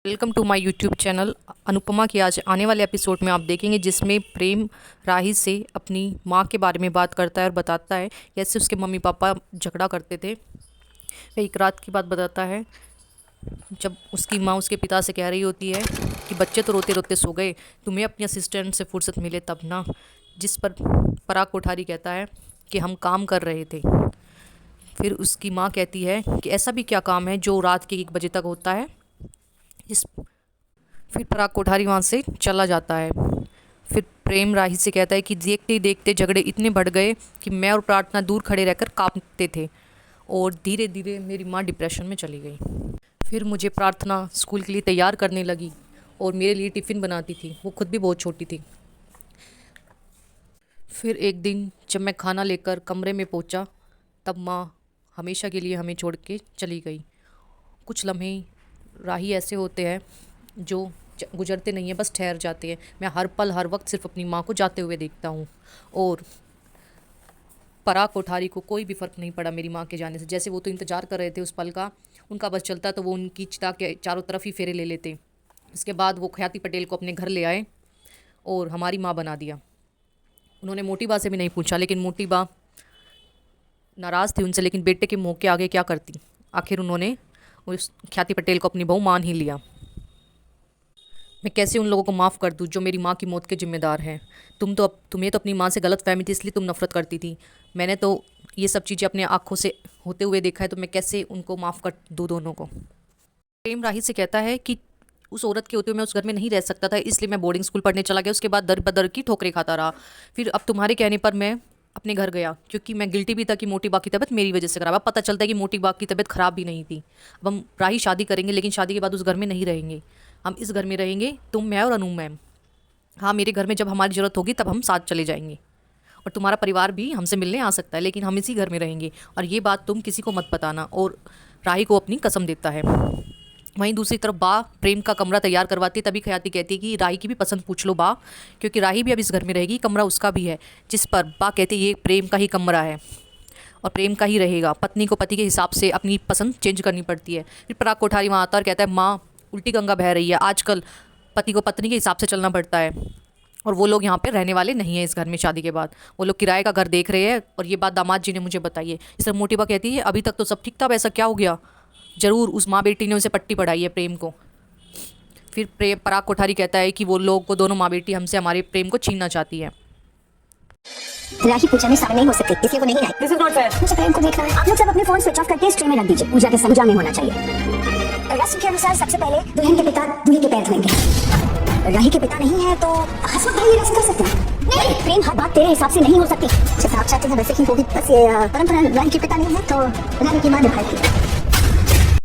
Welcome to my YouTube channel. Anupama की आज आने वाले एपिसोड में आप देखेंगे जिसमें प्रेम राही से अपनी माँ के बारे में बात करता है और बताता है कैसे उसके मम्मी पापा झगड़ा करते थे। वह एक रात की बात बताता है जब उसकी माँ उसके पिता से कह रही होती है कि बच्चे तो रोते रोते सो गए, तुम्हें अपनी असिस्टेंट से फुर्सत मिले तब ना। जिस पर पराग कोठारी कहता है कि हम काम कर रहे थे। फिर उसकी माँ कहती है कि ऐसा भी क्या काम है जो रात के 1 बजे तक होता है। इस फिर पराग कोठारी वहाँ से चला जाता है। फिर प्रेम राही से कहता है कि देखते ही देखते झगड़े इतने बढ़ गए कि मैं और प्रार्थना दूर खड़े रहकर कांपते थे और धीरे धीरे मेरी माँ डिप्रेशन में चली गई। फिर मुझे प्रार्थना स्कूल के लिए तैयार करने लगी और मेरे लिए टिफ़िन बनाती थी। वो खुद भी बहुत छोटी थी। फिर एक दिन जब मैं खाना लेकर कमरे में पहुंचा तब माँ हमेशा के लिए हमें छोड़ के चली गई। कुछ लम्हे राही ऐसे होते हैं जो गुजरते नहीं हैं, बस ठहर जाते हैं। मैं हर पल हर वक्त सिर्फ अपनी माँ को जाते हुए देखता हूँ और पराग कोठारी को कोई भी फ़र्क नहीं पड़ा मेरी माँ के जाने से। जैसे वो तो इंतज़ार कर रहे थे उस पल का, उनका बस चलता तो वो उनकी चिता के चारों तरफ ही फेरे ले लेते। उसके बाद वो ख्याति पटेल को अपने घर ले आए और हमारी माँ बना दिया। उन्होंने मोटी बा से भी नहीं पूछा, लेकिन मोटी बा नाराज़ थी उनसे, लेकिन बेटे के मुँह के आगे क्या करती। आखिर उन्होंने उस ख्याति पटेल को अपनी बहू मान ही लिया। मैं कैसे उन लोगों को माफ़ कर दूं जो मेरी माँ की मौत के ज़िम्मेदार हैं। तुम्हें तो अपनी माँ से गलत फहमी थी, इसलिए तुम नफ़रत करती थी। मैंने तो ये सब चीज़ें अपने आँखों से होते हुए देखा है, तो मैं कैसे उनको माफ़ कर दूँ दोनों को। प्रेम राही से कहता है कि उस औरत के होते हुए मैं उस घर में नहीं रह सकता था, इसलिए मैं बोर्डिंग स्कूल पढ़ने चला गया। उसके बाद दर बदर की ठोकरें खाता रहा। फिर अब तुम्हारे कहने पर मैं अपने घर गया, क्योंकि मैं गिल्टी भी था कि मोटी बा की तबीयत मेरी वजह से ख़राब। अब पता चलता है कि मोटी बा की तबीयत ख़राब भी नहीं थी। अब हम राही शादी करेंगे, लेकिन शादी के बाद उस घर में नहीं रहेंगे। हम इस घर में रहेंगे, तुम, मैं और अनु मैम। हाँ, मेरे घर में जब हमारी ज़रूरत होगी तब हम साथ चले जाएंगे और तुम्हारा परिवार भी हमसे मिलने आ सकता है, लेकिन हम इसी घर में रहेंगे और ये बात तुम किसी को मत बताना। और राही को अपनी कसम देता है। वहीं दूसरी तरफ बा प्रेम का कमरा तैयार करवाती, तभी ख्याति कहती है कि राही की भी पसंद पूछ लो बा, क्योंकि राही भी अब इस घर में रहेगी, कमरा उसका भी है। जिस पर बा कहती है ये प्रेम का ही कमरा है और प्रेम का ही रहेगा। पत्नी को पति के हिसाब से अपनी पसंद चेंज करनी पड़ती है। फिर पराग कोठारी वहाँ आता और कहता है माँ उल्टी गंगा बह रही है, आजकल पति को पत्नी के हिसाब से चलना पड़ता है और वो लोग यहाँ पे रहने वाले नहीं हैं इस घर में शादी के बाद। वो लोग किराए का घर देख रहे हैं और ये बात दामाद जी ने मुझे बताई है। इस तरह मोटी बा कहती है अभी तक तो सब ठीक था, ऐसा क्या हो गया। ज़रूर उस माँ बेटी ने उसे पट्टी पढ़ाई है प्रेम को। फिर पराग कोठारी कहता है कि वो लोग, वो दोनों माँ बेटी हमसे हमारे प्रेम को छीनना चाहती है। राही पूजा में शामिल नहीं हो सकती, इसलिए वो नहीं आई। This is not fair. मुझे प्रेम को देखना है। आप लोग सब अपने फोन स्विच ऑफ करके स्ट्रे में रख दीजिए। पूजा के पूजा में होना चाहिए। रस्म के अनुसार सबसे पहले दुल्हन के पिता दूल्हे के पैर धोएंगे। राही के पिता नहीं है तो हसमत भाई ये रस्म कर सकते हैं। नहीं, प्रेम हर बात तेरे हिसाब से नहीं हो सकती। जैसे आप चाहते हैं वैसे ही होगी, बस ये परंपरा राही के पिता नहीं है तो राही की मां निभाएगी।